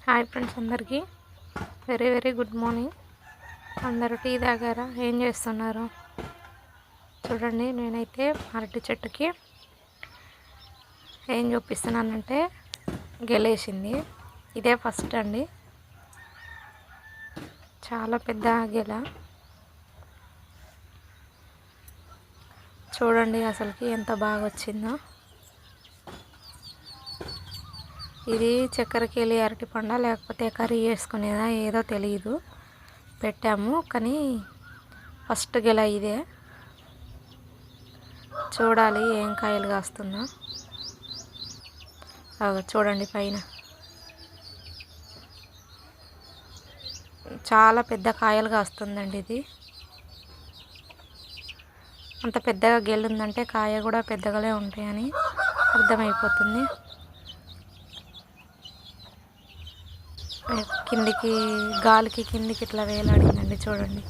Hi friends, అందరికీ very good morning. అందరూ tea తాగారా? ఏం చేస్తున్నారు? చూడండి, నేనైతే అరటి చెట్టుకి ఏం చూపిస్తున్నానంటే గెలేసింది. ఇదే ఫస్ట్ అండి, చాలా పెద్ద గెల. చూడండి అసలుకి ఎంత బాగా వచ్చిందో. ఇది చక్కెరకేళి అరటి పండ లేకపోతే కర్రీ చేసుకునేదా ఏదో తెలియదు, పెట్టాము. కానీ ఫస్ట్ గెల ఇదే. చూడాలి ఏం కాయలు కాస్తుందో. చూడండి పైన చాలా పెద్ద కాయలు కాస్తుందండి. ఇది అంత పెద్దగా గెలుందంటే కాయ కూడా పెద్దగానే ఉంటాయని అర్థమైపోతుంది. కిందికి గాలికి కిందికి ఇట్లా వేలాడిందండి, చూడండి.